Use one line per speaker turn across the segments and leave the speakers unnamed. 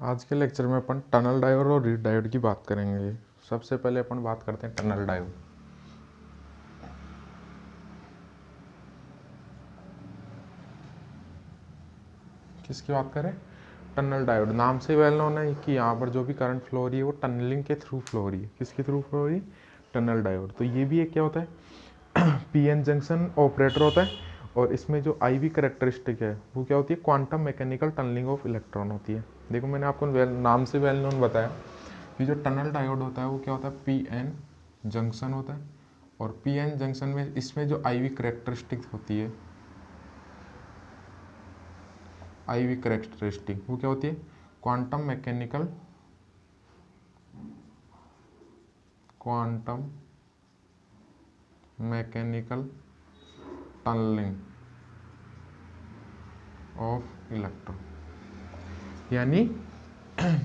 आज के लेक्चर में अपन टनल डायोड और रीड डायोड की बात करेंगे। सबसे पहले अपन बात करते हैं टनल डायोड। किसकी बात करें? Tunnel diode. नाम से वेल नोन है कि यहाँ पर जो भी करंट फ्लो हो रही है वो टनलिंग के थ्रू फ्लो हो रही है। किसके थ्रू फ्लो हो रही है? Tunnel diode. तो ये भी एक क्या होता है पीएन जंक्शन ऑपरेटर होता है, और इसमें जो आईवी करेक्टरिस्टिक है वो क्या होती है? Quantum mechanical tunnelling of electron होती है। देखो मैंने आपको नाम से वेल नोन बताया कि जो टनल डायोड होता है वो क्या होता है? पीएन जंक्शन होता है, और पीएन जंक्शन में इसमें जो आईवी करेक्टरिस्टिक होती है, आईवी करेक्टरिस्टिक वो क्या होती है? Quantum mechanical tunnelling of electron. यानी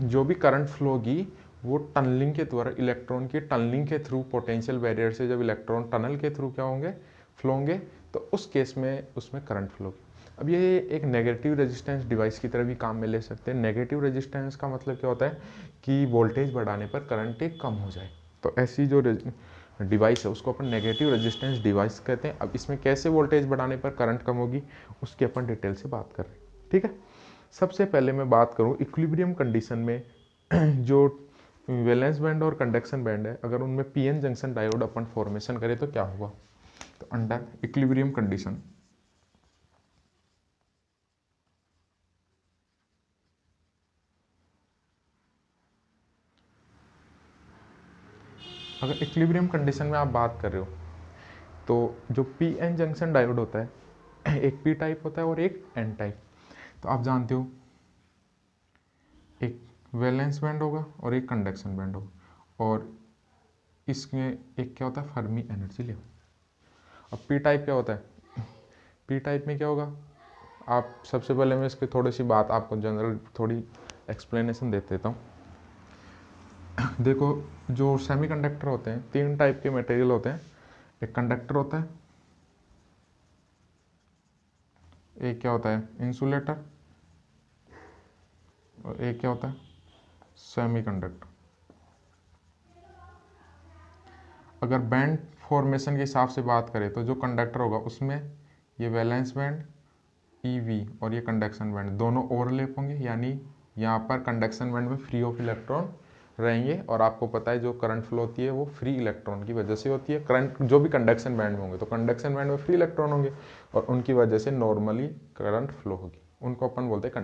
जो भी करंट फ्लो होगी वो टनलिंग के द्वारा, इलेक्ट्रॉन की टनलिंग के थ्रू, पोटेंशियल बैरियर से जब इलेक्ट्रॉन टनल के थ्रू क्या होंगे? फ्लो होंगे, तो उस केस में उसमें करंट फ्लो। अब ये एक नेगेटिव रेजिस्टेंस डिवाइस की तरह भी काम में ले सकते हैं। नेगेटिव रेजिस्टेंस का मतलब क्या होता है कि वोल्टेज बढ़ाने पर करंट एक कम हो जाए, तो ऐसी जो डिवाइस है उसको अपन नेगेटिव रेजिस्टेंस डिवाइस कहते हैं। अब इसमें कैसे वोल्टेज बढ़ाने पर करंट कम होगी उसकी अपन डिटेल से बात कर रहे हैं, ठीक है। सबसे पहले मैं बात करूं इक्विलिब्रियम कंडीशन में जो वैलेंस बैंड और कंडक्शन बैंड है, अगर उनमें पीएन जंक्शन डायोड अपन फॉर्मेशन करें तो क्या होगा? तो अंडर इक्विलिब्रियम कंडीशन, अगर इक्विलिब्रियम कंडीशन में आप बात कर रहे हो तो जो पीएन जंक्शन डायोड होता है एक पी टाइप होता है और एक एन टाइप। तो आप जानते हो एक वैलेंस बैंड होगा और एक कंडक्शन बैंड होगा, और इसमें एक क्या होता है? Fermi energy level. अब पी टाइप क्या होता है? पी टाइप में क्या होगा? आप सबसे पहले मैं इसकी थोड़ी सी बात आपको जनरल थोड़ी एक्सप्लेनेशन दे देता हूँ। देखो, जो सेमीकंडक्टर होते हैं, तीन टाइप के मटेरियल होते हैं। एक कंडक्टर होता है, एक क्या होता है? इंसुलेटर, और एक क्या होता है? सेमीकंडक्टर। अगर बैंड फॉर्मेशन के हिसाब से बात करें तो जो कंडक्टर होगा उसमें ये वैलेंस बैंड ईवी और ये कंडक्शन बैंड दोनों ओवरलैप होंगे, यानी यहाँ पर कंडक्शन बैंड में फ्री ऑफ इलेक्ट्रॉन रहेंगे, और आपको पता है जो करंट फ्लो होती है वो फ्री इलेक्ट्रॉन की वजह से होती है। करंट जो भी कंडक्शन बैंड में होंगे तो कंडक्शन बैंड में फ्री इलेक्ट्रॉन होंगे और उनकी वजह से नॉर्मली करंट फ्लो होगी। उनको अपन बोलते हैं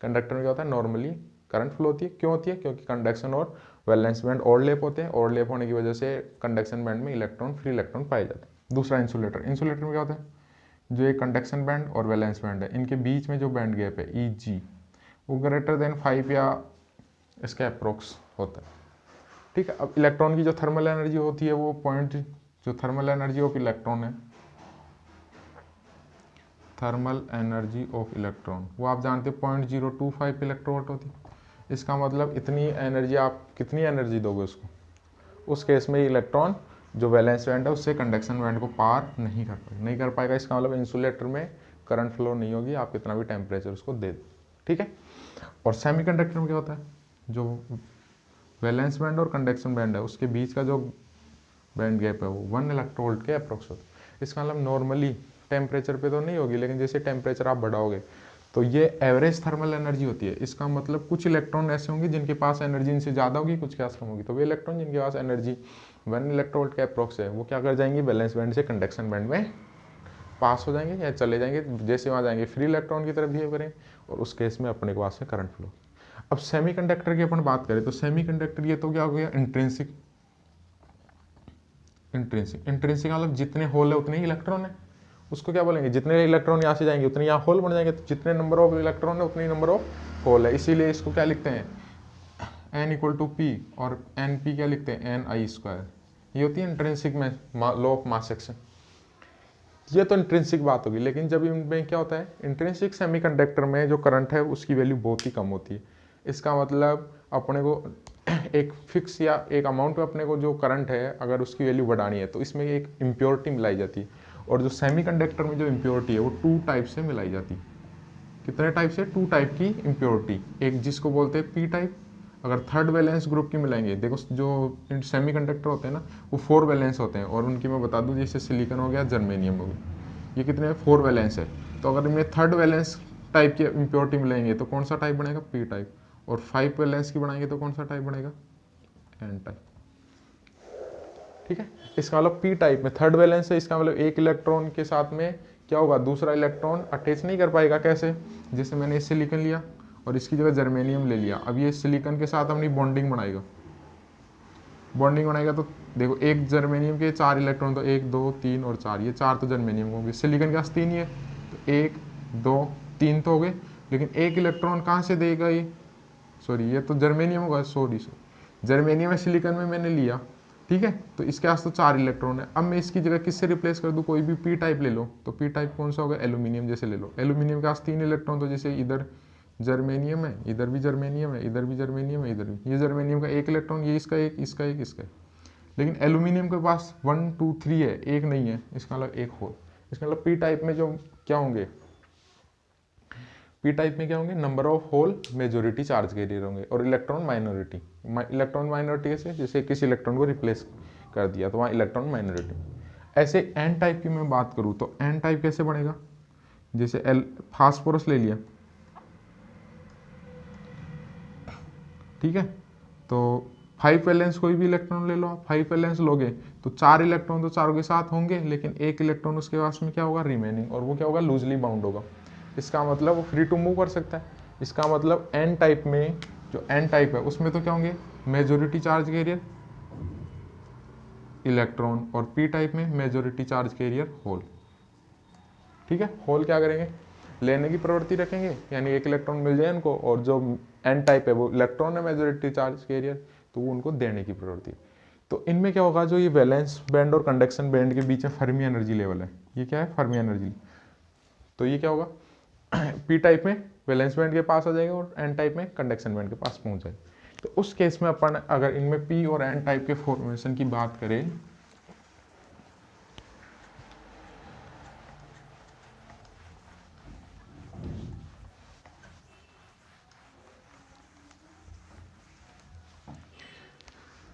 कंडक्टर में क्या होता है? नॉर्मली करंट फ्लो होती है। क्यों होती है? क्योंकि कंडक्शन और वैलेंस बैंड ओवरलैप होते हैं, ओवरलैप होने की वजह से कंडक्शन बैंड में इलेक्ट्रॉन, फ्री इलेक्ट्रॉन पाए जाते हैं। दूसरा इंसुलेटर। इंसुलेटर में क्या होता है? जो एक कंडक्शन बैंड और वैलेंस बैंड है, इनके बीच में जो बैंड गैप है ई जी वो ग्रेटर देन 5 या इसके अप्रोक्स होता है, ठीक है। अब इलेक्ट्रॉन की जो थर्मल एनर्जी होती है वो पॉइंट, जो थर्मल एनर्जी ऑफ इलेक्ट्रॉन है, थर्मल एनर्जी ऑफ इलेक्ट्रॉन वो आप जानते हो 0.025 इलेक्ट्रोवोल्ट होती है। इसका मतलब इतनी एनर्जी, आप कितनी एनर्जी दोगे उसको? उस केस में इलेक्ट्रॉन जो वैलेंस बैंड है उससे कंडक्शन बैंड को पार नहीं कर पाएगा। इसका मतलब इंसुलेटर में करंट फ्लो नहीं होगी, आप कितना भी टेम्परेचर उसको दे दो, ठीक है। और सेमीकंडक्टर में क्या होता है? जो वैलेंस बैंड और कंडक्शन बैंड है उसके बीच का जो बैंड गैप है वो 1 इलेक्ट्रोवोल्ट के अप्रोक्स होता है। इसका मतलब नॉर्मली टेम्परेचर पे तो नहीं होगी, लेकिन जैसे टेम्परेचर आप बढ़ाओगे तो ये एवरेज थर्मल एनर्जी होती है। इसका मतलब कुछ इलेक्ट्रॉन ऐसे होंगे जिनके पास एनर्जी इनसे ज़्यादा होगी, कुछ के पास कम होगी। तो वे इलेक्ट्रॉन जिनके पास एनर्जी 1 इलेक्ट्रोवोल्ट के अप्रोक्स है वो क्या कर जाएंगे? वैलेंस बैंड से कंडक्शन बैंड में पास हो जाएंगे या चले जाएंगे। जैसे वहाँ जाएंगे फ्री इलेक्ट्रॉन की तरफ बिहेव करें, और उस केस में अपने के पास में करंट फ्लो। अब सेमीकंडक्टर की अपन बात करें तो सेमीकंडक्टर ये तो क्या हो गया? इंट्रिंसिक। इंट्रिंसिक मतलब जितने होल है उतने ही इलेक्ट्रॉन है, उसको क्या बोलेंगे? जितने इलेक्ट्रॉन यहाँ से जाएंगे उतने यहाँ होल बन जाएंगे, तो जितने नंबर ऑफ इलेक्ट्रॉन है उतने नंबर ऑफ होल है। इसीलिए इसको क्या लिखते हैं? n इक्वल टू पी, और एन पी क्या लिखते हैं? एन आई स्क्वायर। ये होती है इंट्रिंसिक में लॉ ऑफ मास एक्शन। ये तो इंट्रिंसिक बात होगी, लेकिन जब इनमें क्या होता है? इंट्रिंसिक सेमीकंडक्टर में जो करंट है उसकी वैल्यू बहुत ही कम होती है। इसका मतलब अपने को एक फिक्स या एक अमाउंट में अपने को जो करंट है अगर उसकी वैल्यू बढ़ानी है तो इसमें एक इम्प्योरिटी मिलाई जाती है, और जो सेमीकंडक्टर में जो इम्प्योरिटी है वो 2 टाइप से मिलाई जाती है। कितने टाइप से, 2 टाइप की इम्प्योरिटी, एक जिसको बोलते हैं पी टाइप, अगर थर्ड वैलेंस ग्रुप की मिलाएंगे, देखो जो सेमीकंडक्टर होते हैं ना वो 4 वैलेंस होते हैं, और उनकी मैं बता दूं जैसे सिलिकॉन हो गया, जर्मेनियम हो गया, ये कितने 4 वैलेंस है। तो अगर इनमें थर्ड वैलेंस टाइप की इम्प्योरिटी मिलाएंगे तो कौन सा टाइप बनेगा, पी टाइप, और 5 वैलेंस की बनाएंगे तो कौन सा टाइप बनेगा, एन टाइप। ठीक है, इसका मतलब पी टाइप में थर्ड वैलेंस है, इसका मतलब एक इलेक्ट्रॉन के साथ में क्या होगा, दूसरा इलेक्ट्रॉन अटैच नहीं कर पाएगा। कैसे, जैसे मैंने सिलिकॉन लिया और इसकी जगह जर्मेनियम ले लिया, अब ये सिलिकॉन के साथ अपनी बॉन्डिंग बनाएगा, तो देखो एक जर्मेनियम के 4 इलेक्ट्रॉन, तो 1 2 3 और 4, ये 4 तो जर्मेनियम होंगे, सिलिकॉन के पास 3 ही है, तो 1 2 3 तो हो गए, लेकिन एक इलेक्ट्रॉन कहाँ से देगा ये, सॉरी ये तो जर्मेनियम होगा, सॉरी जर्मेनियम है सिलिकॉन में मैंने लिया, ठीक है, तो इसके पास तो 4 इलेक्ट्रॉन है। अब मैं इसकी जगह किससे रिप्लेस कर दूं, कोई भी पी टाइप ले लो, तो पी टाइप कौन सा होगा, एल्यूमिनियम जैसे ले लो, एल्यूमिनियम के पास 3 इलेक्ट्रॉन, तो जैसे इधर जर्मेनियम है, इधर भी जर्मेनियम है, इधर भी जर्मेनियम है, इधर भी, ये जर्मेनियम का 1 इलेक्ट्रॉन, ये इसका 1, इसका 1, इसका 1, लेकिन एल्यूमिनियम के पास 1 2 3 है, एक नहीं है, इसका मतलब एक होल। इसका मतलब पी टाइप में जो क्या होंगे, पी टाइप में क्या होंगे, number of hole majority charge carrier होंगे, और इलेक्ट्रॉन माइनॉरिटी, इलेक्ट्रॉन माइनॉरिटी से जैसे किसी इलेक्ट्रॉन को रिप्लेस कर दिया तो वहाँ इलेक्ट्रॉन माइनॉरिटी। ऐसे एन टाइप की मैं बात करूँ तो एन टाइप कैसे बनेगा, जैसे फास्फोरस ले लिया, ठीक है, तो 5 वैलेंस कोई भी इलेक्ट्रॉन ले लो आप, 5 वैलेंस लोगे तो 4 इलेक्ट्रॉन तो चारों के साथ होंगे, लेकिन एक इलेक्ट्रॉन उसके पास में क्या होगा, रिमेनिंग, और वो क्या होगा, लूजली बाउंड होगा। इसका मतलब वो फ्री टू मूव कर सकता है। इसका मतलब एन टाइप में, जो एन टाइप है उसमें तो क्या होंगे, मेजोरिटी चार्ज कैरियर इलेक्ट्रॉन, और पी टाइप में मेजोरिटी चार्ज कैरियर होल। ठीक है, होल क्या करेंगे, लेने की प्रवृत्ति रखेंगे, यानी एक इलेक्ट्रॉन मिल जाए उनको, और जो एन टाइप है वो इलेक्ट्रॉन है मेजोरिटी चार्ज कैरियर, तो वो उनको देने की प्रवृत्ति। तो इनमें क्या होगा, जो ये वैलेंस बैंड और कंडक्शन बैंड के बीच में फर्मी एनर्जी लेवल है, ये क्या है, फर्मी एनर्जी, तो ये क्या होगा, पी टाइप में वैलेंस बैंड के पास आ जाएगा और एन टाइप में कंडक्शन बैंड के पास पहुंच जाएगा। तो उस केस में अपन अगर इनमें पी और एन टाइप के फॉर्मेशन की बात करें,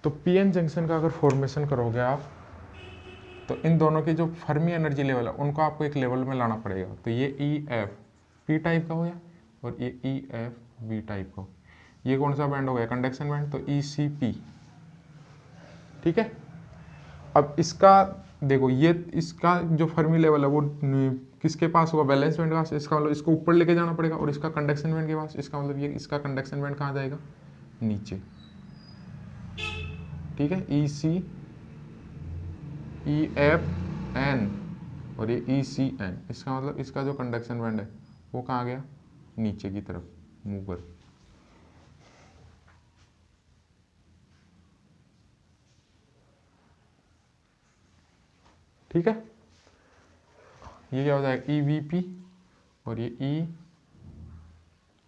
तो पी एन जंक्शन का अगर फॉर्मेशन करोगे आप, तो इन दोनों की जो फर्मी एनर्जी लेवल है उनको आपको एक लेवल में लाना पड़ेगा। तो ये ई एफ पी टाइप का हो गया, और ये ई एफ वी टाइप का, ये कौन सा बैंड हो गया, कंडक्शन बैंड, तो ई सी पी। ठीक है, अब इसका देखो, ये इसका जो फर्मी लेवल है वो किसके पास होगा, बैलेंस बैंड के पास, इसका मतलब इसको ऊपर लेके जाना पड़ेगा, और इसका कंडक्शन बैंड के पास, इसका मतलब ये इसका कंडक्शन बैंड कहाँ जाएगा, नीचे। ठीक है, ई सी ई एफ एन और ये ई सी एन, इसका मतलब इसका जो कंडक्शन बैंड है वो कहाँ गया, नीचे की तरफ मूव कर। ठीक है, ये क्या हो जाएगा, ई वी पी और ये ई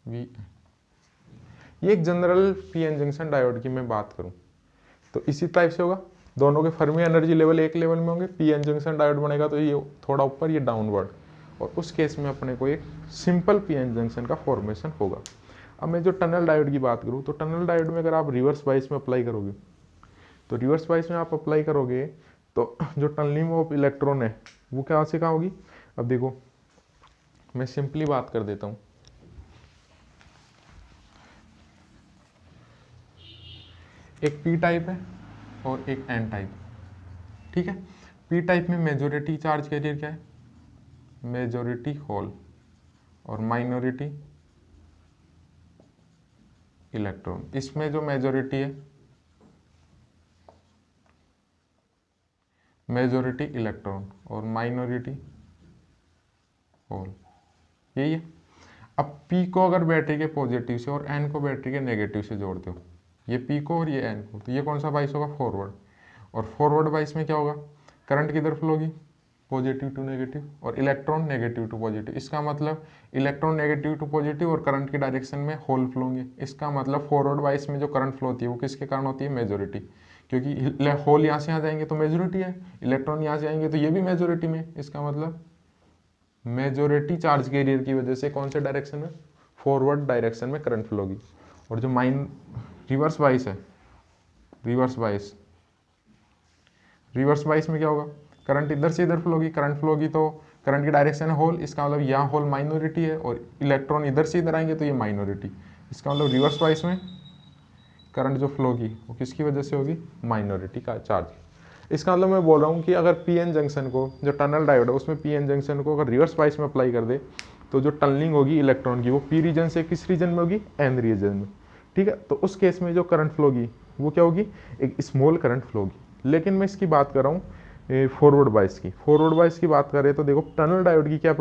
वी एन। ये एक general P N junction diode की मैं बात करूं तो इसी टाइप से होगा, दोनों के फर्मी एनर्जी लेवल एक लेवल में होंगे, पी एन जंक्शन डायोड बनेगा तो ये थोड़ा ऊपर, ये डाउनवर्ड, और उस केस में अपने को एक सिंपल पी एन जंक्शन का फॉर्मेशन होगा। अब मैं जो टनल डायोड की बात करूँ तो टनल डायोड में अगर आप रिवर्स बाइस में अप्लाई करोगे, तो रिवर्स बाइस में आप अप्लाई करोगे तो जो टनलिंग ऑफ इलेक्ट्रॉन है वो क्या से कहाँ होगी। अब देखो मैं सिंपली बात कर देता हूँ, एक पी टाइप है और एक एन टाइप। ठीक है, पी टाइप में मेजोरिटी चार्ज कैरियर क्या है, मेजोरिटी होल, और माइनॉरिटी इलेक्ट्रॉन। इसमें जो मेजोरिटी है, मेजोरिटी इलेक्ट्रॉन और माइनॉरिटी होल, यही है। अब P को अगर बैटरी के पॉजिटिव से और N को बैटरी के नेगेटिव से जोड़ते हो, ये P को और ये N को, तो ये कौन सा बाइस होगा, फॉरवर्ड। और फॉरवर्ड बाइस में क्या होगा, करंट किधर फ्लो होगी, पॉजिटिव टू नेगेटिव, और इलेक्ट्रॉन नेगेटिव टू पॉजिटिव। इसका मतलब इलेक्ट्रॉन नेगेटिव टू पॉजिटिव और करंट की डायरेक्शन में होल फ्लो होंगे। इसका मतलब फॉरवर्ड बाइस में जो करंट फ्लो होती है वो किसके कारण होती है, मेजोरिटी, क्योंकि होल यहाँ से यहाँ जाएंगे तो मेजोरिटी है, इलेक्ट्रॉन यहाँ से आएंगे तो ये भी मेजोरिटी में, इसका मतलब मेजोरिटी चार्ज कैरियर की वजह से कौन से डायरेक्शन में, फॉरवर्ड डायरेक्शन में करंट फ्लो होगी। और जो रिवर्स बाइस है, रिवर्स बाइस में क्या होगा, करंट इधर से इधर फ्लो होगी, करंट फ्लो होगी तो करंट की डायरेक्शन है होल, इसका मतलब यहाँ होल माइनॉरिटी है और इलेक्ट्रॉन इधर से इधर आएंगे तो ये माइनॉरिटी, इसका मतलब रिवर्स बाइस में करंट जो फ्लो होगी वो किसकी वजह से होगी, माइनॉरिटी का चार्ज। इसका मतलब मैं बोल रहा हूँ कि अगर पीएन जंक्शन को, जो टनल डायोड है उसमें पीएन जंक्शन को अगर रिवर्स बाइस में अप्लाई कर दे तो जो टनलिंग होगी इलेक्ट्रॉन की वो पी रीजन से किस रीजन में होगी, एन रीजन में। ठीक है, तो उस केस में जो करंट फ्लो होगी वो क्या होगी, एक स्मॉल करंट फ्लो होगी। लेकिन मैं इसकी बात कर रहा हूँ फॉरवर्ड बाइस की। फॉरवर्ड बाइस की बात करें तो देखो टनल डायोड की क्या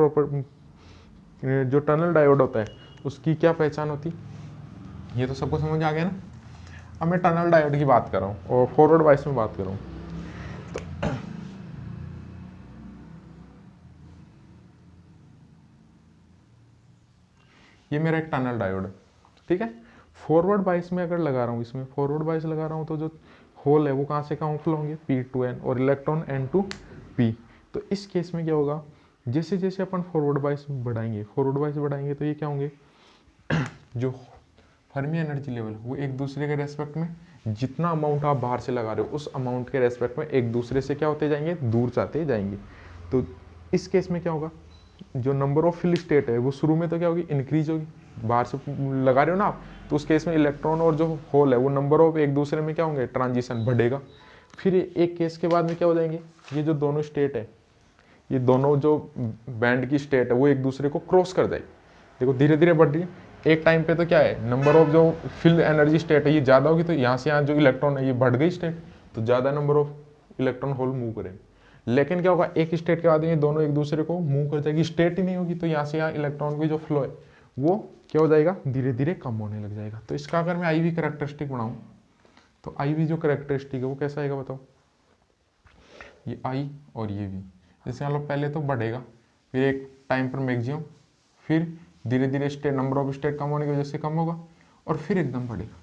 जो टनल डायोड होता है उसकी क्या पहचान होती, ये तो सबको समझ आ गया ना। अब मैं टनल डायोड की बात कर रहा हूँ और फॉरवर्ड बाइस में बात कर रहा हूँ। ये मेरा एक टनल डायोड है, ठीक है। फॉरवर्ड बाइस में अगर लगा रहा हूँ, इसमें फॉरवर्ड बाइस लगा रहा हूँ तो जो होल है वो कहाँ से कहाँ फ्लो होंगे, P टू N और इलेक्ट्रॉन N टू P। तो इस केस में क्या होगा, जैसे जैसे अपन फॉरवर्ड बाइस बढ़ाएंगे तो ये क्या होंगे, जो फर्मी एनर्जी लेवल वो एक दूसरे के रेस्पेक्ट में, जितना अमाउंट आप बाहर से लगा रहे हो उस अमाउंट के रेस्पेक्ट में एक दूसरे से क्या होते जाएंगे, दूर जाते जाएंगे। तो इस केस में क्या होगा, जो नंबर ऑफ फिल स्टेट है वो शुरू में तो क्या होगी, इंक्रीज होगी, बाहर से लगा रहे हो ना आप, तो उस केस में इलेक्ट्रॉन और जो होल है वो नंबर ऑफ एक दूसरे में क्या होंगे, ट्रांजिशन बढ़ेगा। फिर एक केस के बाद में क्या हो जाएंगे, ये जो दोनों स्टेट है, ये दोनों जो बैंड की स्टेट है वो एक दूसरे को क्रॉस कर जाएगी। देखो धीरे धीरे बढ़ रही है, एक टाइम पे तो क्या है, नंबर ऑफ जो फील्ड एनर्जी स्टेट है ये ज़्यादा होगी, तो यहाँ से यहाँ जो इलेक्ट्रॉन है ये बढ़ गई स्टेट, तो ज़्यादा number of electron hole move करेंगे। लेकिन क्या होगा, एक स्टेट के बाद ये दोनों एक दूसरे को मूव कर जाएगी, स्टेट ही नहीं होगी, तो यहाँ से यहाँ इलेक्ट्रॉन की जो फ्लो है वो क्या हो जाएगा, धीरे धीरे कम होने लग जाएगा। तो इसका अगर मैं आई वी करेक्टरिस्टिक बनाऊँ तो आई वी जो करेक्टरिस्टिक है वो कैसा आएगा बताओ, ये आई और ये वी, जैसे मतलब पहले तो बढ़ेगा, फिर एक टाइम पर मैक्सिमम, फिर धीरे धीरे स्टेट नंबर ऑफ स्टेट कम होने की वजह से कम होगा और फिर एकदम बढ़ेगा।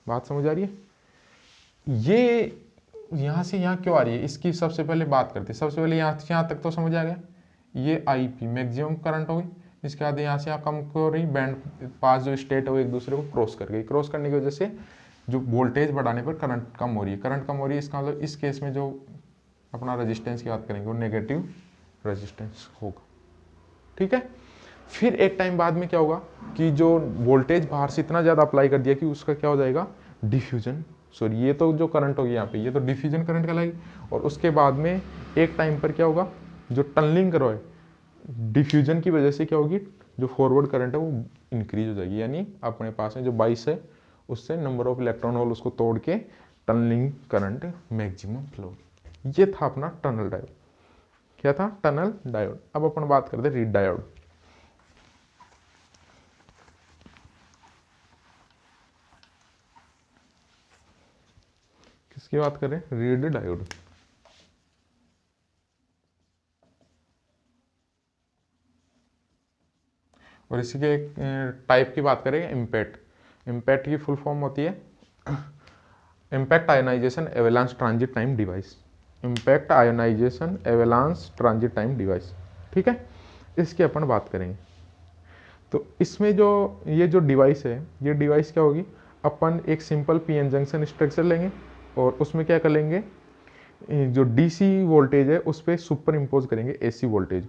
बात समझ आ रही है, ये यहाँ से यहाँ क्यों आ रही है, इसकी सबसे पहले बात करते हैं। सबसे पहले यहाँ से यहाँ तक तो समझ आ गया, ये आई पी मैक्सिमम करंट होगी, इसके बाद यहाँ से यहाँ कम हो रही, बैंड पास जो स्टेट है वो एक दूसरे को क्रॉस कर गई, क्रॉस करने की वजह से जो वोल्टेज बढ़ाने पर करंट कम हो रही है, करंट कम हो रही है, इसका मतलब इस केस में जो अपना रेजिस्टेंस की बात करेंगे वो नेगेटिव रेजिस्टेंस होगा, ठीक है। फिर एक टाइम बाद में क्या होगा कि जो वोल्टेज बाहर से इतना ज़्यादा अप्लाई कर दिया कि उसका क्या हो जाएगा, डिफ्यूजन, सॉरी ये तो जो करंट होगी यहाँ पे ये तो डिफ्यूजन करंट कहलाएगी। और उसके बाद में एक टाइम पर क्या होगा, जो टनलिंग करो है डिफ्यूजन की वजह से क्या होगी, जो फॉरवर्ड करंट है वो इंक्रीज हो जाएगी, यानी अपने पास में जो 22 है उससे नंबर ऑफ इलेक्ट्रॉन होल उसको तोड़ के टनलिंग करंट मैक्सिमम फ्लो। ये था अपना टनल डायोड। क्या था, टनल डायोड। अब अपन बात करते हैं रीड डायोड। किसकी बात करें, रीड डायोड। और इसी के एक टाइप की बात करें, इम्पैक्ट। इम्पैक्ट की फुल फॉर्म होती है impact ionization avalanche transit time device. Impact ionization avalanche transit time device, ठीक है, इसकी अपन बात करेंगे। तो इसमें जो ये जो डिवाइस है, ये डिवाइस क्या होगी, अपन एक सिंपल पीएन जंक्शन स्ट्रक्चर लेंगे और उसमें क्या कर लेंगे, जो डीसी वोल्टेज है उस पर सुपर इम्पोज करेंगे एसी वोल्टेज,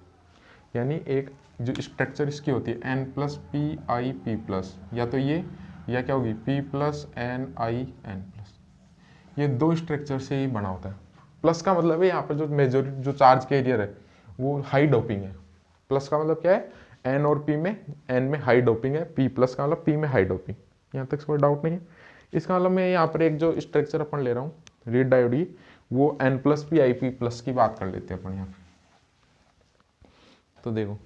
यानी एक जो स्ट्रक्चर इसकी होती है N plus P I P plus, या तो ये या क्या होगी P plus N I N plus, ये दो स्ट्रक्चर से ही बना होता है। प्लस का मतलब है यहाँ पर जो मेजोरिटी जो चार्ज कैरियर है वो हाई डोपिंग है। प्लस का मतलब क्या है, एन और पी में, एन में हाई डोपिंग है, पी प्लस का मतलब पी में हाई डोपिंग। यहाँ तक कोई डाउट नहीं है। इसका मतलब मैं यहाँ पर एक जो स्ट्रक्चर अपन ले रहा हूँ रीड डायोड की, वो N plus P I P plus की बात कर लेते हैं अपन यहाँ पे। तो देखो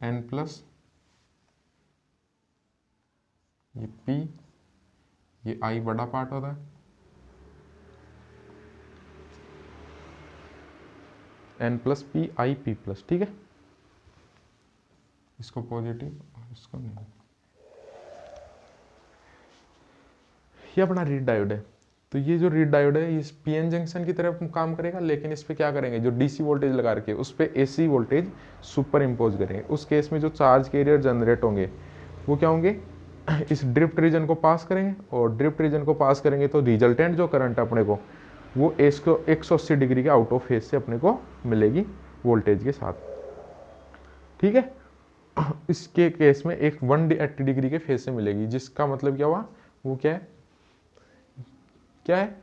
एन प्लस, ये पी, ये आई बड़ा पार्ट होता है, N plus P I P plus, ठीक है, इसको पॉजिटिव इसको नहीं। ये अपना रीड डायोड है। तो ये जो रीड डायोड है इस पीएन जंक्शन की तरफ काम करेगा, लेकिन इस पर क्या करेंगे, जो डीसी वोल्टेज लगा रखे उस पर एसी वोल्टेज सुपर इम्पोज करेंगे। उस केस में जो चार्ज कैरियर जनरेट होंगे वो क्या होंगे, इस ड्रिफ्ट रीजन को पास करेंगे, और ड्रिफ्ट रीजन को पास करेंगे तो रिजल्टेंट जो करंट है अपने को वो 180 डिग्री के आउट ऑफ फेज से अपने को मिलेगी वोल्टेज के साथ। ठीक है, इसके केस में एक 180 डिग्री के फेज से मिलेगी, जिसका मतलब क्या हुआ, वो क्या है, क्या है,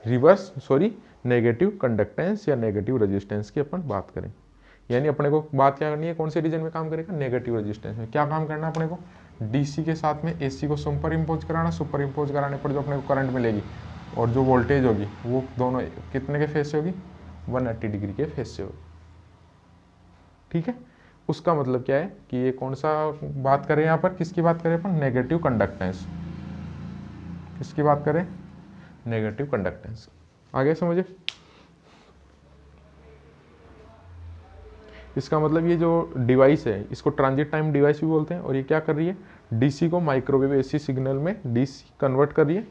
रिवर्स नेगेटिव कंडक्टेंस या नेगेटिव रेजिस्टेंस की अपन बात करें। यानी अपने को बात क्या करनी है, कौन से रीजन में काम करेगा, नेगेटिव रेजिस्टेंस में। क्या काम करना है अपने को, डीसी के साथ में एसी को सुपर इम्पोज कराना, सुपर इम्पोज कराने पर जो अपने को करंट मिलेगी और जो वोल्टेज होगी वो दोनों कितने के फेज से होगी, 180 डिग्री के फेज से होगी। ठीक है, उसका मतलब क्या है कि ये कौन सा बात करें, यहाँ पर किसकी बात करें अपन, नेगेटिव कंडक्टेंस, किसकी बात करें, नेगेटिव कंडक्टेंस। आगे समझे, इसका मतलब ये जो डिवाइस है इसको ट्रांजिट टाइम डिवाइस भी बोलते हैं, और ये क्या कर रही है, डीसी को माइक्रोवेव एसी सिग्नल में डीसी कन्वर्ट कर रही है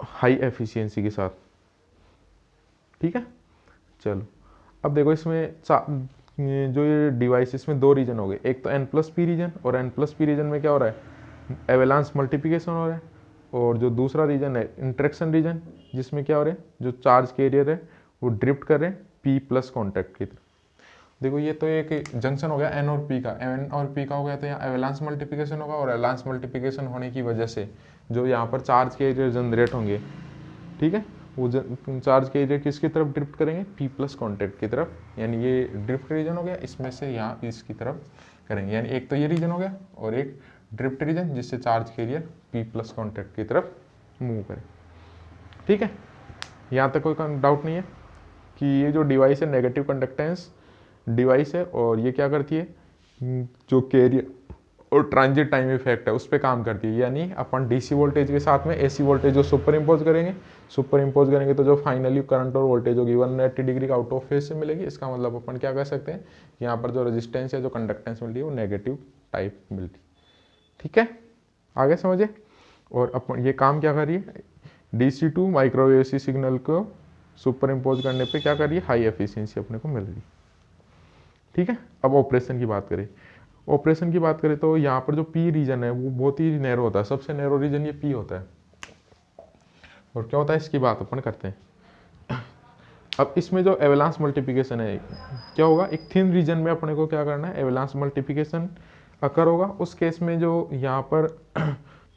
हाई एफिशिएंसी के साथ। ठीक है, चलो अब देखो इसमें जो ये डिवाइस, इसमें दो रीजन हो गए, एक तो N+P रीजन, और N+P रीजन में क्या हो रहा है, एवेलांस मल्टीप्लिकेशन हो रहा है, और जो दूसरा रीजन है इंटरेक्शन रीजन, जिसमें क्या हो रहा है, जो चार्ज कैरियर है वो ड्रिफ्ट कर रहे हैं P+ कॉन्टैक्ट की तरफ। देखो ये तो एक जंक्शन हो गया N और P का, N और P का हो गया, तो यहाँ एवेलांस मल्टीप्लिकेशन होगा, और एवेलांस मल्टीप्लिकेशन होने की वजह से जो यहाँ पर चार्ज कैरियर जनरेट होंगे, ठीक है, वो चार्ज कैरियर किसकी तरफ ड्रिफ्ट करेंगे, P+ कॉन्टैक्ट की तरफ। यानी ये ड्रिफ्ट रीजन हो गया, इसमें से यहाँ इसकी तरफ करेंगे, यानी एक तो ये रीजन हो गया और एक ड्रिफ्ट रीजन जिससे चार्ज कैरियर P+ कॉन्टैक्ट की तरफ मूव करे। ठीक है, यहाँ तक कोई डाउट नहीं है कि ये जो डिवाइस है नेगेटिव कंडक्टेंस डिवाइस है, और ये क्या करती है, जो कैरियर और ट्रांजिट टाइम इफेक्ट है उस पर काम करती है। यानी अपन डीसी वोल्टेज के साथ में एसी वोल्टेज जो सुपर इम्पोज करेंगे तो जो फाइनली करंट और वोल्टेज होगी 180 डिग्री का आउट ऑफ फेज से मिलेगी। इसका मतलब अपन क्या कर सकते हैं, यहाँ पर जो रेजिस्टेंस या जो कंडक्टेंस मिल रही है वो नेगेटिव टाइप मिल रही है। ठीक है, आगे समझे। और अपन ये काम क्या कर रही है, DC to microwave AC signal को सुपर इम्पोज करने पे क्या कर रही है, हाई एफिशिएंसी अपने को मिल रही है। ठीक है, अब ऑपरेशन की बात करें तो यहाँ पर जो P रीजन है वो बहुत ही नैरो होता है, सबसे नैरो रीजन ये P होता है। और क्या होता है इसकी बात अपन करते हैं। अब इसमें जो एवेलांस मल्टीप्लिकेशन है क्या होगा, एक थिन रीजन में अपने को क्या करना है, एवेलांस मल्टीप्लिकेशन अकर होगा। उस केस में जो यहाँ पर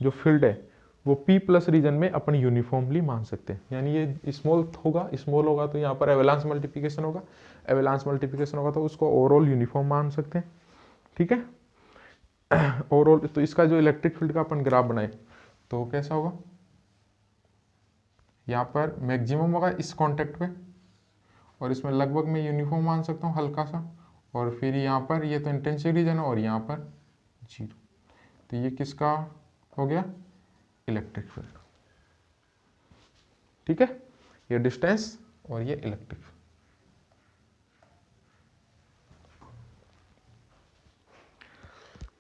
जो फील्ड है वो P+ रीजन में अपन यूनिफॉर्मली मान सकते हैं। यानी ये स्मॉल होगा तो यहाँ पर एवेलांस मल्टीप्लिकेशन होगा, तो उसको ओवरऑल यूनिफॉर्म मान सकते हैं। ठीक है, ओवरऑल तो इसका जो इलेक्ट्रिक फील्ड का अपन ग्राफ बनाए तो कैसा होगा, यहाँ पर मैक्सिमम होगा इस कॉन्टेक्ट पे, और इसमें लगभग मैं यूनिफॉर्म मान सकता हूँ हल्का सा, और फिर यहाँ पर ये तो इंटेंसिव रीजन है और यहाँ पर 0, तो ये किसका हो गया, इलेक्ट्रिक फील्ड। ठीक है, ये डिस्टेंस और ये इलेक्ट्रिक।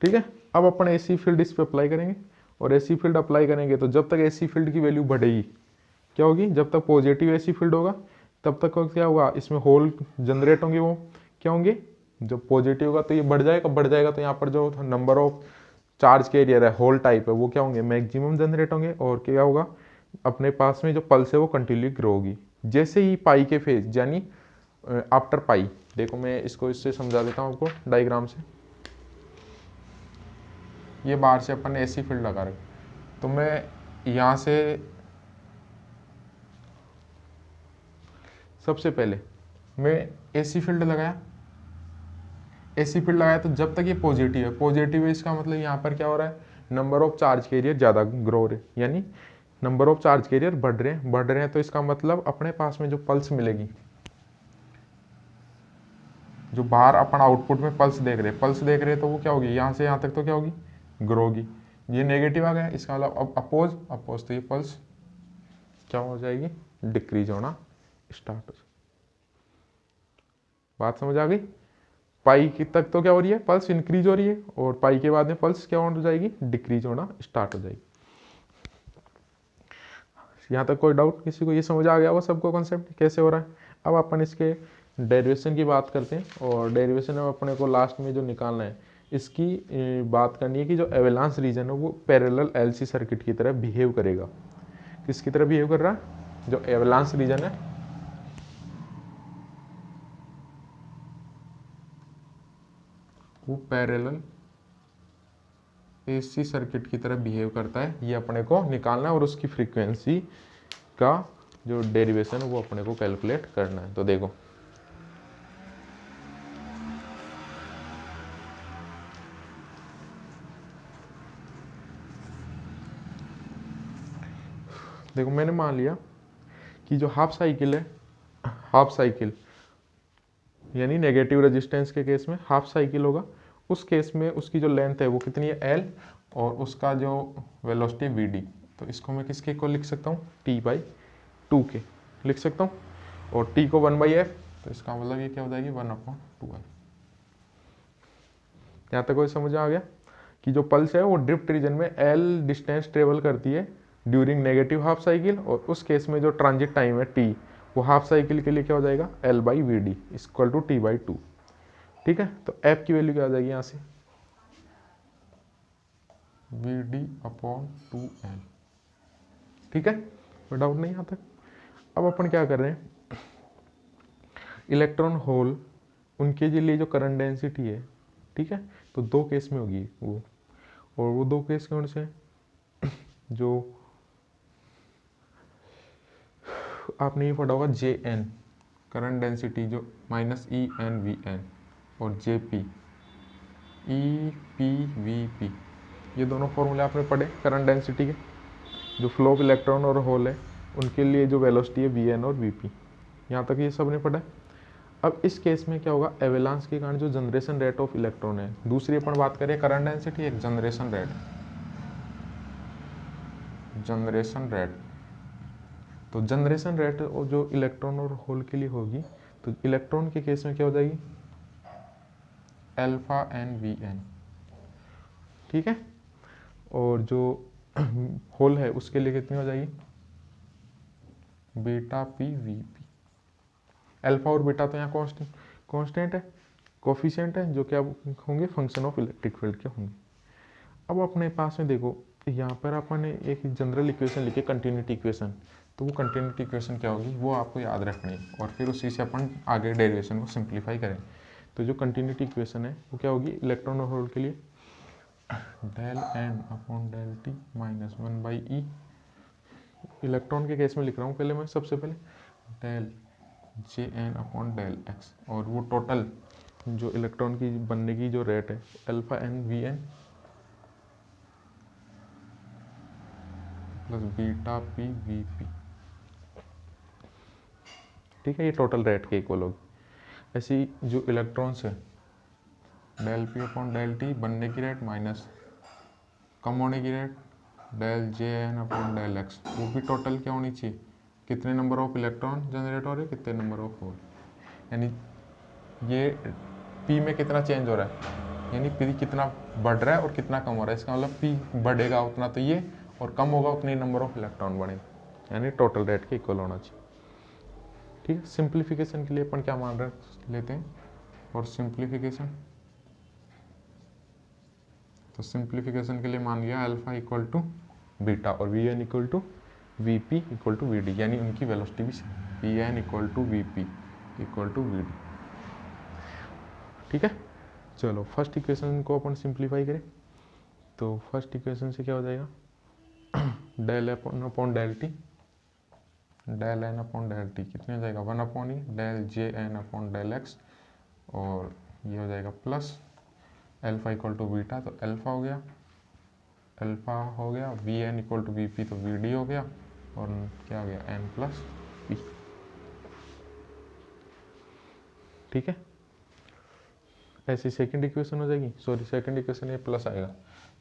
ठीक है, अब अपन एसी फील्ड इस पे अप्लाई करेंगे, और एसी फील्ड अप्लाई करेंगे तो जब तक एसी फील्ड की वैल्यू बढ़ेगी क्या होगी, जब तक पॉजिटिव एसी फील्ड होगा तब तक क्या होगा, इसमें होल जनरेट होंगे, वो क्या होंगे, जब पॉजिटिव होगा तो ये बढ़ जाएगा तो यहाँ पर जो नंबर ऑफ चार्ज कैरियर है होल टाइप है वो क्या होंगे, मैक्सिमम जनरेट होंगे, और क्या होगा, अपने पास में जो पल्स है वो कंटिन्यू ग्रो होगी। जैसे ही पाई के फेज यानी आफ्टर पाई, देखो मैं इसको इससे समझा देता हूँ आपको डायग्राम से। ये बाहर से अपन ने एसी फील्ड लगा रखा, तो मैं यहाँ से सबसे पहले मैं एसी फील्ड लगाया, तो जब तक ये पॉजिटिव है इसका मतलब यहाँ पर क्या हो रहा है, नंबर ऑफ चार्ज कैरियर ज़्यादा ग्रो हो रहे, यानी नंबर ऑफ चार्ज कैरियर बढ़ रहे हैं, तो इसका मतलब अपने पास में जो पल्स मिलेगी, जो बाहर अपन आउटपुट में पल्स देख रहे हैं तो वो क्या होगी, यहाँ से यहाँ तक तो क्या होगी, ग्रो होगी। ये नेगेटिव आ गया, इसका मतलब अब अपोज तो ये पल्स क्या हो जाएगी, डिक्रीज होना स्टार्ट हो जाएगी। बात समझ आ गई। पाई की तक तो क्या हो रही है, पल्स इंक्रीज हो रही है, और पाई के बाद में पल्स क्या हो जाएगी, डिक्रीज होना स्टार्ट हो जाएगी। यहाँ तक कोई डाउट किसी को? ये समझ आ गया वो सबको कॉन्सेप्ट कैसे हो रहा है? अब अपन इसके डेरिवेशन की बात करते हैं, और डेरिवेशन में अपने को लास्ट में जो निकालना है इसकी बात करनी है कि जो एवेलांस रीजन है वो पैरेलल एलसी सर्किट की तरह बिहेव करेगा। किसकी तरह बिहेव कर रहा है? जो एवेलांस रीजन है वो पैरेलल एसी सर्किट की तरह बिहेव करता है, ये अपने को निकालना है, और उसकी फ्रीक्वेंसी का जो डेरिवेशन है वो अपने को कैलकुलेट करना है। तो देखो देखो मैंने मान लिया कि जो हाफ साइकिल है, हाफ साइकिल यानी नेगेटिव रेजिस्टेंस के केस में हाफ साइकिल होगा, उस केस में उसकी जो लेंथ है वो कितनी है एल, और उसका जो वेलोसिटी वी डी। तो इसको मैं किसके को लिख सकता हूँ? टी बाई टू के लिख सकता हूँ, और टी को 1/f, तो इसका मतलब ये क्या हो जाएगी 1/2l। यहाँ तक कोई समझ आ गया कि जो पल्स है वो ड्रिफ्ट रीजन में एल डिस्टेंस ट्रेवल करती है ड्यूरिंग नेगेटिव हाफ साइकिल, और उस केस में जो ट्रांजिट टाइम है टी वो हाफ साइकिल के लिए क्या हो जाएगा? L by V D equal to T by two. ठीक है, तो एफ की वैल्यू क्या आ जाएगी यहाँ से? V D upon 2l। ठीक है, कोई डाउट नहीं यहाँ तक? अब अपन क्या कर रहे हैं, इलेक्ट्रॉन होल उनके लिए जो करंट डेंसिटी है, ठीक है, तो दो केस में होगी वो, और वो दो केस कौन से हैं? जो आपने ये पढ़ा होगा जे एन करंट डेंसिटी, जो minus E N V N, और J P E P V P, ये दोनों फॉर्मूले आपने पढ़े करंट डेंसिटी के। जो फ्लो ऑफ इलेक्ट्रॉन और होल है उनके लिए जो वेलोसिटी है वी एन और वी पी, यहाँ तक ये सब ने पढ़ा है। अब इस केस में क्या होगा, एवेलांस के कारण जो जनरेशन रेट ऑफ इलेक्ट्रॉन है, दूसरी अपन बात करें करंट डेंसिटी, एक जनरेशन रेट, जनरेशन रेट। तो जनरेशन रेट और जो इलेक्ट्रॉन और होल के लिए होगी, तो इलेक्ट्रॉन के केस में क्या हो जाएगी? Alpha N V N. ठीक है, और जो होल है उसके लिए कितनी हो जाएगी? Beta P V P. Alpha और बीटा तो यहाँ कांस्टेंट है, कोफिशिएंट है, जो क्या होंगे? फंक्शन ऑफ इलेक्ट्रिक फील्ड के होंगे। अब अपने पास में देखो यहाँ पर अपन ने एक जनरल इक्वेशन लिखी, कंटिन्यूटी इक्वेशन। तो वो कंटिन्यूटी इक्वेशन क्या होगी वो आपको याद रखनी है, और फिर उसी से अपन आगे डेरिवेशन को सिंप्लीफाई करें। तो जो कंटिन्यूटी इक्वेशन है वो क्या होगी इलेक्ट्रॉन और होल के लिए? Del N upon del T minus 1/e। इलेक्ट्रॉन के केस में लिख रहा हूँ पहले मैं, सबसे पहले del J N upon del X, और वो टोटल जो इलेक्ट्रॉन की बनने की जो रेट है alpha N V N plus beta P V P. ठीक है, ये टोटल रेट के इक्वल होगी। ऐसी जो इलेक्ट्रॉन्स है del P upon del T बनने की रेट माइनस कम होने की rate del J N upon del X, वो भी टोटल क्या होनी चाहिए? कितने नंबर ऑफ इलेक्ट्रॉन जनरेट हो रहे हैं, कितने नंबर ऑफ होल, यानी ये पी में कितना चेंज हो रहा है, यानी पी कितना बढ़ रहा है और कितना कम हो रहा है। इसका मतलब पी बढ़ेगा उतना तो ये, और कम होगा उतने नंबर ऑफ इलेक्ट्रॉन बढ़ेगा, यानी टोटल रेट के इक्वल होना चाहिए। ठीक है, सिंप्लीफिकेशन के लिए अपन क्या मान रहे लेते हैं, और सिंप्लीफिकेशन, तो सिंप्लीफिकेशन के लिए मान लिया अल्फा इक्वल टू बीटा और V N equal to V P equal to V D, यानी उनकी वेलोसिटी भी V N equal to V P equal to V D. ठीक है, चलो फर्स्ट इक्वेशन को अपन सिंप्लीफाई करें। तो फर्स्ट इक्वेशन से क्या हो जाएगा, del N upon del T, del N upon del T कितने हो जाएगा 1/e del J N upon del X, और ये हो जाएगा plus alpha equal to beta, तो अल्फा हो गया, अल्फा हो गया, V N equal to V P तो वी डी हो गया, और क्या हो गया एन प्लस पी। ठीक है, ऐसी सेकंड इक्वेशन हो जाएगी, सॉरी सेकंड इक्वेशन ये प्लस आएगा,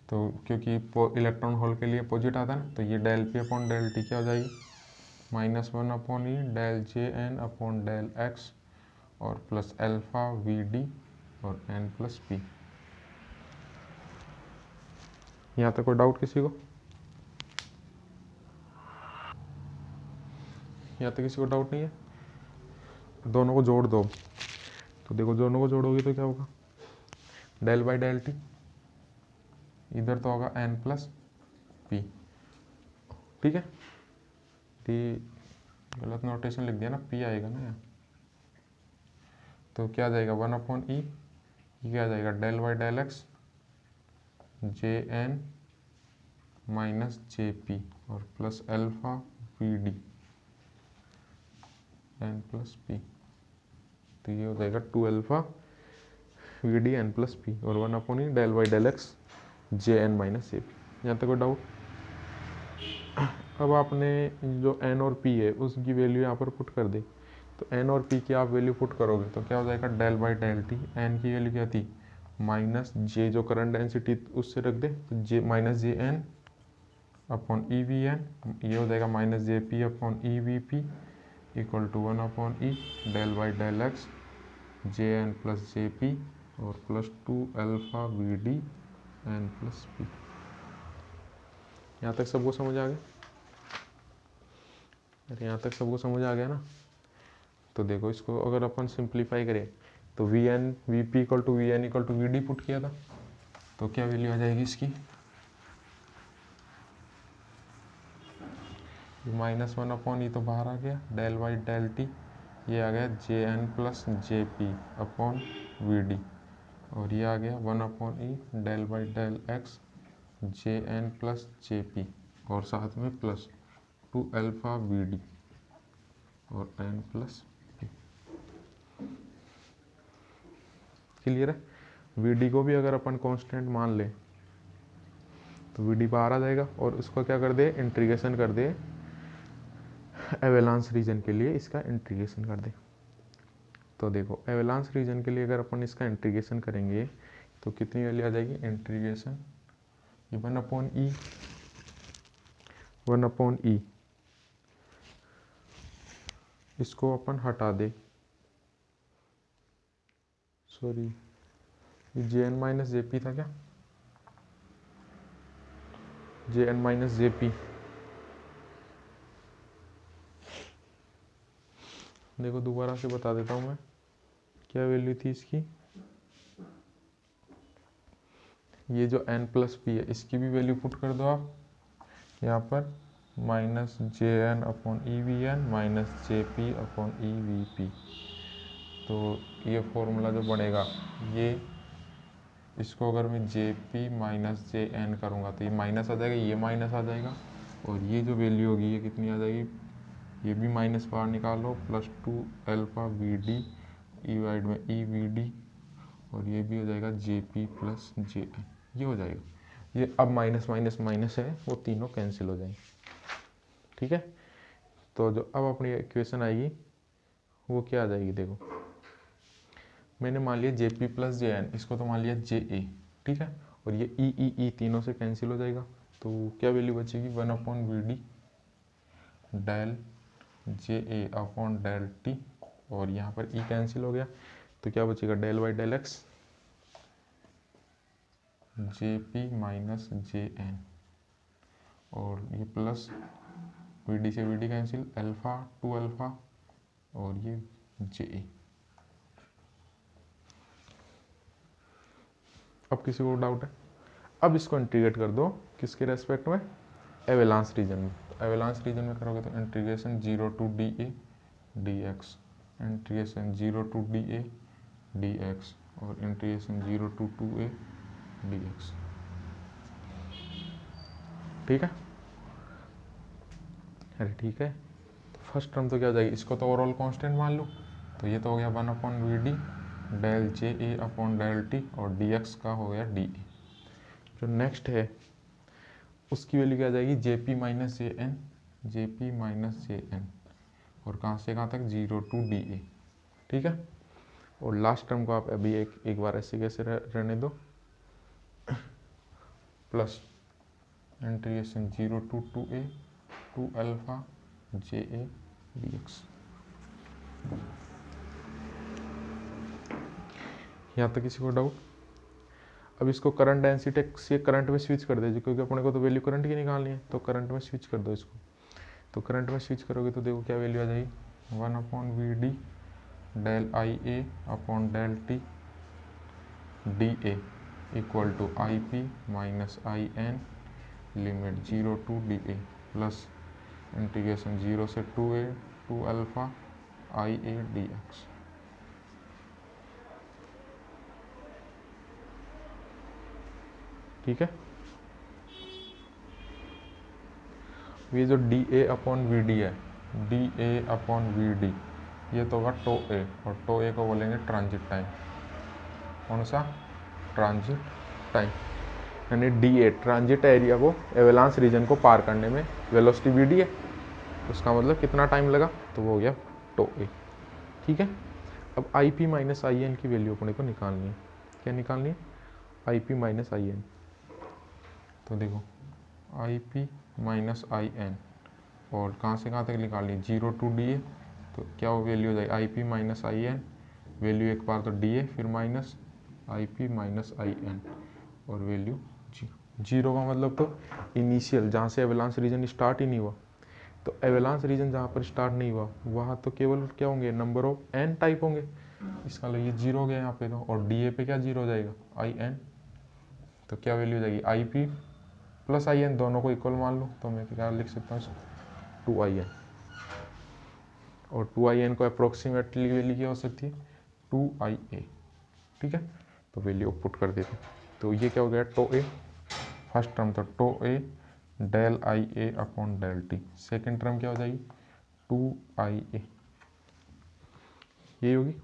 तो क्योंकि इलेक्ट्रॉन होल के लिए अपोजिट आता है ना, तो ये del P upon del T क्या हो जाएगी -1/e del J N upon del X, और प्लस अल्फा वी डी और एन प्लस पी। यहाँ तक कोई डाउट किसी को? यहाँ तक किसी को डाउट नहीं है? दोनों को जोड़ दो। तो देखो दोनों को जोड़ोगे तो क्या होगा, डेल बाई डेल टी, इधर तो होगा एन प्लस पी, ठीक है। टी गलत नोटेशन लिख दिया ना, पी आएगा ना यहाँ, तो क्या आ जाएगा 1/e, ये क्या आ जाएगा del by del X J N minus J P और plus alpha V D N plus P, तो ये हो जाएगा 2 alpha V D N plus P और 1/e del by del X J N minus J P. यहाँ तक कोई doubt? अब आपने जो एन और पी है उसकी वैल्यू यहाँ पर पुट कर दे, तो एन और पी की आप वैल्यू पुट करोगे तो क्या हो जाएगा del by del T, N की वैल्यू क्या थी माइनस जे जो करंट डेंसिटी उससे रख दे, तो J minus J N upon E V N, ये हो जाएगा minus J P upon E V P equal to 1/e del by del X J N plus J P और plus 2 alpha V D N plus P. यहाँ तक सबको समझ आ गया? अरे यहाँ तक सबको समझ आ गया ना? तो देखो इसको अगर अपन सिंप्लीफाई करें तो V N V P equal to V N equal to V D put किया था, तो क्या वैल्यू आ जाएगी इसकी -1/e तो बाहर आ गया, डेल बाई डेल टी ये आ गया J N plus J P upon V D और ये आ गया 1/e del by del X J N plus J P और साथ में प्लस 2 अल्फा वी डी और एन प्लस पी। क्लियर है? वी डी को भी अगर अपन कांस्टेंट मान ले तो वी डी बाहर आ जाएगा और उसको क्या कर दे इंटीग्रेशन कर दे एवेलांस रीजन के लिए, इसका इंटीग्रेशन कर दे। तो देखो एवेलांस रीजन के लिए अगर अपन इसका इंटीग्रेशन करेंगे तो कितनी वैल्यू आ जाएगी, इंटीग्रेशन ये 1/e इसको अपन हटा दे, सॉरी ये J N minus J P था क्या, J N minus J P, देखो दोबारा से बता देता हूँ मैं क्या वैल्यू थी इसकी। ये जो n प्लस पी है इसकी भी वैल्यू पुट कर दो आप यहाँ पर minus J N upon E V N minus J P upon E V P. तो ये फॉर्मूला जो बनेगा ये इसको अगर मैं J P minus J N करूँगा तो ये माइनस आ जाएगा, ये माइनस आ जाएगा और ये जो वैल्यू होगी ये कितनी आ जाएगी, ये भी माइनस बाहर निकालो plus 2 alpha V D divide में ई वी डी और ये भी हो जाएगा J P plus J N, ये हो जाएगा। ये अब माइनस माइनस माइनस है वो तीनों कैंसिल हो जाएंगे, ठीक है। तो जो अब अपनी इक्वेशन आएगी वो क्या आ जाएगी, देखो मैंने मान लिया J P plus J N, इसको तो मान लिया जे ए, ठीक है, और ये ई तीनों से कैंसिल हो जाएगा। तो क्या वैल्यू बचेगी 1/वी डी डेल जे ए अपॉन डेल टी और यहाँ पर ई कैंसिल हो गया तो क्या बचेगा del by del X J P minus J N और ये प्लस वी डी से V D cancel alpha 2 alpha और ये जे ए। अब किसी को डाउट है? अब इसको इंटीग्रेट कर दो किसके रेस्पेक्ट में, एवेलांस रीजन में। तो एवेलांस रीजन में करोगे तो integration 0 to D A D X, integration 0 to D A D X और integration 0 to 2a D X, ठीक है। अरे ठीक है, तो फर्स्ट टर्म तो क्या हो जाएगी, इसको तो ओवरऑल कांस्टेंट मान लो, तो ये तो हो गया 1/वी डी डेल जे ए अपॉन डेल टी और डी एक्स का हो गया डी ए। जो नेक्स्ट है उसकी वैल्यू क्या आ जाएगी, J P minus J N, J P minus J N और कहाँ से कहाँ तक 0 टू डी ए, ठीक है। और लास्ट टर्म को आप अभी एक बार ऐसे कैसे रहने दो plus integration 0 to 2a 2 alpha J A D X. यहाँ तक किसी को डाउट? अब इसको करंट डेंसिटी से करंट में स्विच कर दीजिए क्योंकि अपने को तो वैल्यू करंट की निकालनी है, तो करंट में स्विच कर दो इसको। तो करंट में स्विच करोगे तो देखो क्या वैल्यू आ जाएगी, 1/VD del IA upon del T DA equal to IP minus IN limit 0 to DA plus integration 0 से 2A to alpha IA dx। ठीक है, ये जो DA अपॉन VD है, DA अपॉन VD ये तो होगा टो ए, और टो ए को बोलेंगे ट्रांजिट टाइम। कौन सा? Transit time. यानी DA ट्रांजिट एरिया को, एवेलांस रीजन को पार करने में वेलोसिटी VD है, उसका मतलब कितना टाइम लगा, तो वो हो गया टो ए। ठीक है, अब IP माइनस IN की वैल्यू अपने को निकालनी है। क्या निकालनी है? IP minus IN। तो देखो IP माइनस IN, और कहाँ से कहाँ तक निकालनी है, 0 to DA। तो क्या वो वैल्यू हो जाएगी, IP माइनस IN, वैल्यू एक बार तो DA फिर माइनस IP माइनस IN, और वैल्यू 0 का मतलब तो इनिशियल, जहाँ से एवेलांस रीजन स्टार्ट ही नहीं हुआ। तो एवेलांस रीजन जहाँ पर स्टार्ट नहीं हुआ वहाँ तो केवल क्या होंगे, नंबर ऑफ n टाइप होंगे। इसका मतलब ये 0 हो गया यहाँ पे तो, और DA पे क्या 0 हो जाएगा, IN। तो क्या वैल्यू हो जाएगी, IP प्लस IN, दोनों को इक्वल मान लो, तो मैं क्या लिख सकता हूँ, 2IN। और 2IN को अप्रोक्सीमेटली वैल्यू क्या हो सकती है, 2IA। ठीक है, तो वैल्यू पुट कर देते। तो ये क्या हो गया, टो ए, फर्स्ट टर्म तो two A del IA upon del T। Second term क्या हो जाएगी, 2IA, ये होगी,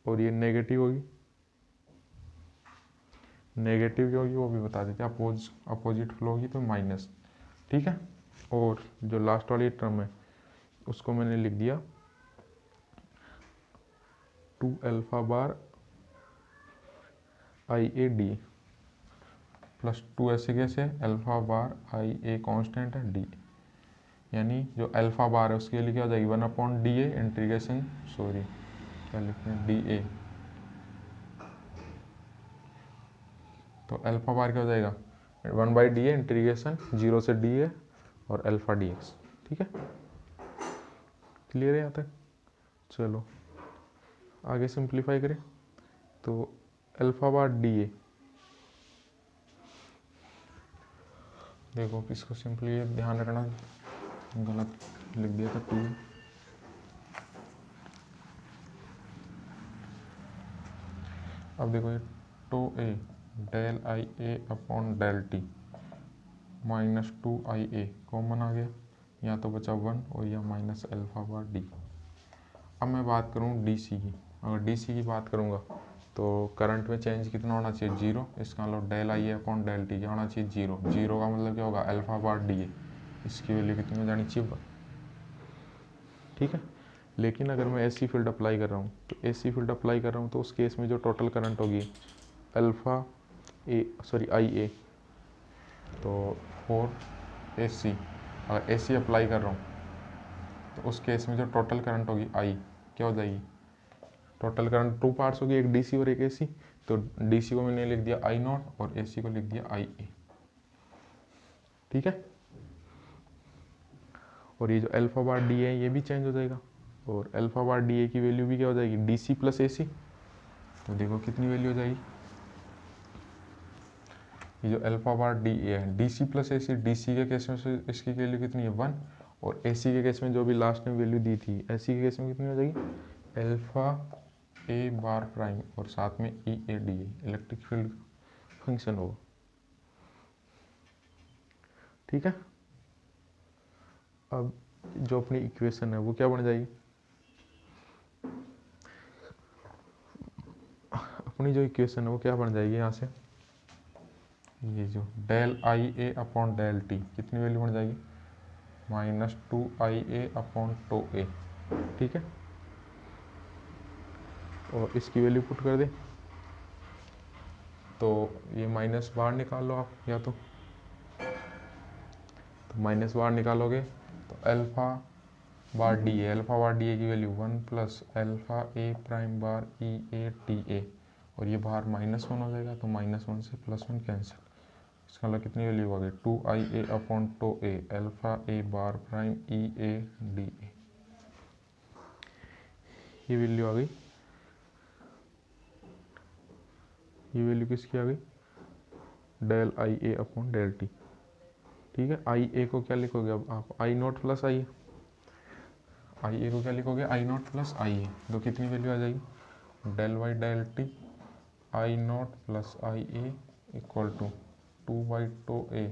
और ये नेगेटिव होगी। नेगेटिव क्या होगी वो भी बता देते, अपोजिट फ्लो होगी तो माइनस। ठीक है, और जो लास्ट वाली टर्म है उसको मैंने लिख दिया 2 alpha bar IA D plus 2 ऐसे कैसे, अल्फा बार IA कांस्टेंट है D, यानी जो अल्फा बार है उसके लिए क्या हो जाएगी, 1/DA इंटीग्रेशन, सॉरी क्या लिखते हैं, DA। तो अल्फा बार क्या हो जाएगा, 1/DA इंटीग्रेशन 0 से DA और अल्फा DX। ठीक है, क्लियर है यहाँ तक? चलो आगे सिंप्लीफाई करें। तो अल्फा बार DA, देखो इसको सिंपली ध्यान रखना, गलत लिख दिया था 2। अब देखो ये tau A del IA upon del T minus 2IA common आ गया, यहाँ तो बचा 1 और यह माइनस अल्फा बार D। अब मैं बात करूँ DC की, अगर DC की बात करूँगा तो करंट में चेंज कितना होना चाहिए, 0। इसका मतलब del IA upon del T क्या होना चाहिए, 0। 0 का मतलब क्या होगा, अल्फा बार DA, इसकी वैल्यू कितनी हो जानी चाहिए, 1। ठीक है, लेकिन अगर मैं AC फील्ड अप्लाई कर रहा हूँ, तो AC फील्ड अप्लाई कर रहा हूँ तो उस केस में जो टोटल करंट होगी अल्फा IA, तो 4 AC, अगर AC अप्लाई कर रहा हूँ तो उस केस में जो टोटल करंट होगी I क्या हो जाएगी, टोटल करंट 2 पार्ट्स होगी, एक DC और एक AC। तो DC को मैंने लिख दिया I0 और AC को लिख दिया IA। ठीक है, और ये जो अल्फा बार डी है ये भी चेंज हो जाएगा, और अल्फा बार डी ए की वैल्यू भी क्या हो जाएगी, DC प्लस AC। तो देखो कितनी वैल्यू हो जाएगी, ये जो अल्फा बार डी ए है DC प्लस AC, DC के केस में से इसकी वैल्यू कितनी है, 1, और AC के केस में जो भी लास्ट में वैल्यू दी थी AC के केस में कितनी हो जाएगी, अल्फा ए बार प्राइम और साथ में EADA, इलेक्ट्रिक फील्ड फंक्शन होगा। ठीक है, अब जो अपनी इक्वेशन है वो क्या बन जाएगी, अपनी जो इक्वेशन है वो क्या बन जाएगी, यहाँ से ये जो del IA upon del T कितनी वैल्यू बन जाएगी, माइनस 2IA अपॉन टो ए। ठीक है, और इसकी वैल्यू पुट कर दे, तो ये माइनस बाहर निकाल लो आप, या तो माइनस बाहर निकालोगे तो alpha bar D A, alpha bar D A की वैल्यू 1 प्लस अल्फा ए प्राइम बार EATA, और ये बाहर -1 हो जाएगा, तो -1 से +1 कैंसिल, इसका मतलब कितनी वैल्यू आ गई 2IA upon two A alpha A bar prime E A D A, ये वैल्यू आ गई। ये वैल्यू किसकी आ गई del I A upon del T. ठीक है, आई ए को क्या लिखोगे अब आप आई not plus I A, I ए को क्या लिखोगे आई नॉट प्लस आई ए, तो कितनी वैल्यू आ जाएगी del by del T I not plus I A equal to 2/टो A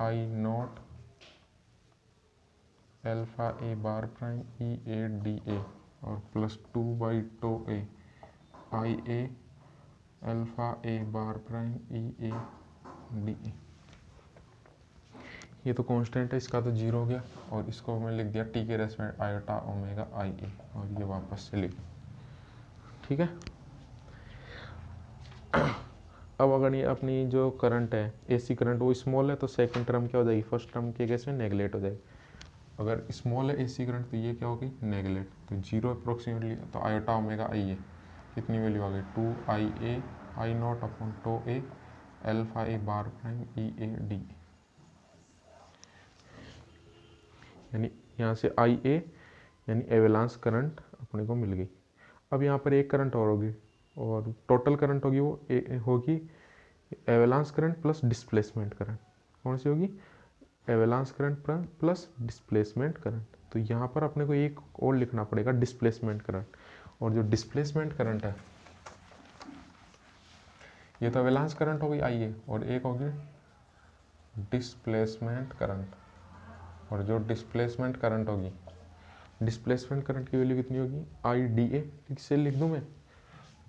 I not alpha A bar prime E A D A और plus 2/टो A I A alpha A bar prime E A D A. ये तो constant है, इसका तो 0 हो गया और इसको हमने लिख दिया टी के रेस्पेक्ट आयोटा ओमेगा आई ए और ये वापस से लिख। ठीक है, अब अगर ये अपनी जो करंट है एसी करंट वो स्मॉल है तो सेकंड टर्म क्या हो जाएगी फर्स्ट टर्म के केस में नेगलेक्ट हो जाएगी। अगर स्मॉल है एसी करंट तो ये क्या होगी नेगलेक्ट, तो 0 अप्रोक्सीमेटली, तो आयोटा ओमेगा आई ए कितनी वैल्यू आ गई 2IA I not upon two A alpha A bar prime E A D, यानी यहाँ से आई ए यानी एवेलांस करंट अपने को मिल गई। अब यहाँ पर एक करंट और होगी और टोटल करंट होगी वो होगी एवेलांस करंट प्लस डिस्प्लेसमेंट करंट। कौन सी होगी एवेलांस करंट प्लस डिस्प्लेसमेंट करंट। तो यहाँ पर अपने को एक और लिखना पड़ेगा डिस्प्लेसमेंट करंट, और जो डिस्प्लेसमेंट करंट है ये तो एवेलांस करंट हो गई आई ए और एक होगी डिस्प्लेसमेंट करंट, और जो डिस्प्लेसमेंट करंट होगी डिस्प्लेसमेंट करंट की वैल्यू कितनी होगी आई डी ए से लिख दूँ मैं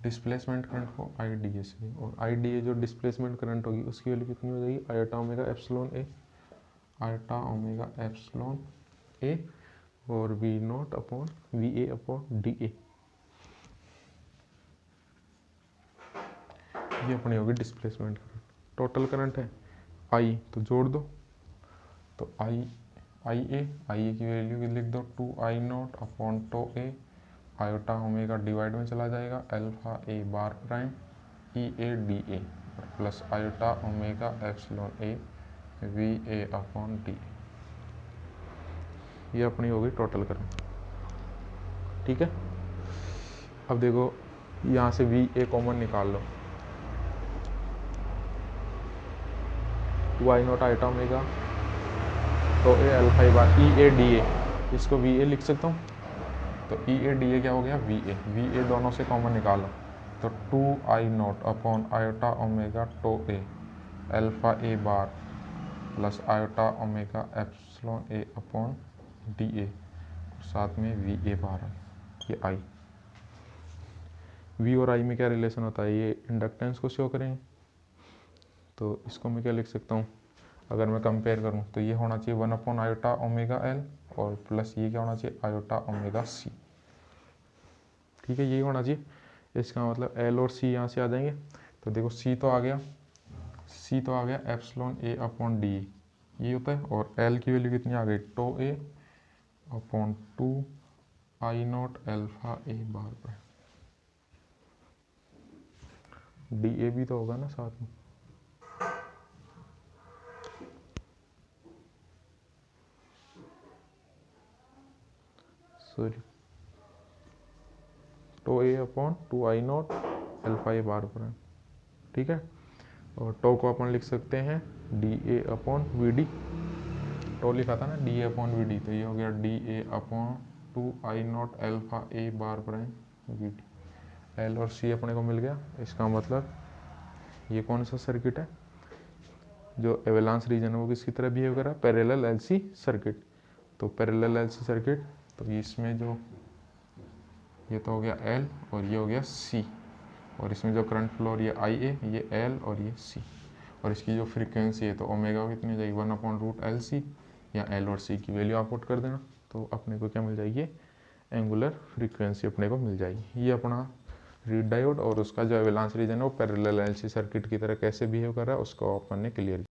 डिस्प्लेसमेंट करंट को आई डी ए से, और आई डी ए जो डिस्प्लेसमेंट करंट होगी उसकी वैल्यू कितनी हो जाएगी iota omega epsilon A iota omega epsilon A और V not upon V A upon D A. ये अपनी होगी डिस्प्लेसमेंट करंट। टोटल करंट है आई तो जोड़ दो, तो आई ए की वैल्यू लिख दो 2I not upon two A iota omega divide में चला जाएगा alpha A bar prime E A D A plus iota omega epsilon A V A upon D. ये अपनी हो गई टोटल करंट। ठीक है, अब देखो यहाँ से वी ए कॉमन निकाल लो, 2I नॉट आयोटा ओमेगा तो ए alpha A bar E A D ए, इसको वी ए लिख सकता हूँ, तो ई ए डी ए क्या हो गया वी ए दोनों से कॉमन निकालो, तो 2I not upon iota omega two A alpha A bar plus iota omega epsilon A upon D A, साथ में वी ए बार ये आई। वी और आई में क्या रिलेशन होता है, ये इंडक्टेंस को शो करें, तो इसको मैं क्या लिख सकता हूँ अगर मैं कंपेयर करूँ तो ये होना चाहिए 1 अपॉन आयोटा ओमेगा एल और प्लस ये क्या होना चाहिए आयोटा ओमेगा सी। ठीक है, यही होना चाहिए, इसका मतलब एल और सी यहाँ से आ जाएंगे, तो देखो सी तो आ गया एप्सिलॉन ए अपॉन डी ये होता है, और एल की वैल्यू कितनी आ गई tau A upon 2I not alpha A bar पर, डी ए भी तो होगा ना साथ में, sorry tau A upon 2I not alpha A bar पर। ठीक है, और टो को अपन लिख सकते हैं D A upon V D, टो लिखा था ना D A upon V D, तो ये हो गया D A upon 2I not alpha A bar prime V D. L और सी अपने को मिल गया, इसका मतलब ये कौन सा सर्किट है जो एवेलांस रीजन है वो किसकी तरह बिहेव कर रहा है पैरेलल एलसी सर्किट। तो पैरेलल एलसी सर्किट, तो इसमें जो ये तो हो गया एल और ये हो गया सी, और इसमें जो करंट फ्लो ये आई ए ये एल और ये सी, और इसकी जो फ्रीक्वेंसी है तो ओमेगा कितनी हो जाएगी 1 अपॉन रूट एल सी, या एल और सी की वैल्यू आप पुट कर देना, तो अपने को क्या मिल जाएगी एंगुलर फ्रीक्वेंसी अपने को मिल जाएगी। ये अपना रीड डायोड और उसका जो एवेलांस रीजन है वो पैरेलल एलसी सर्किट की तरह कैसे बिहेव कर रहा है उसको अपन ने क्लियर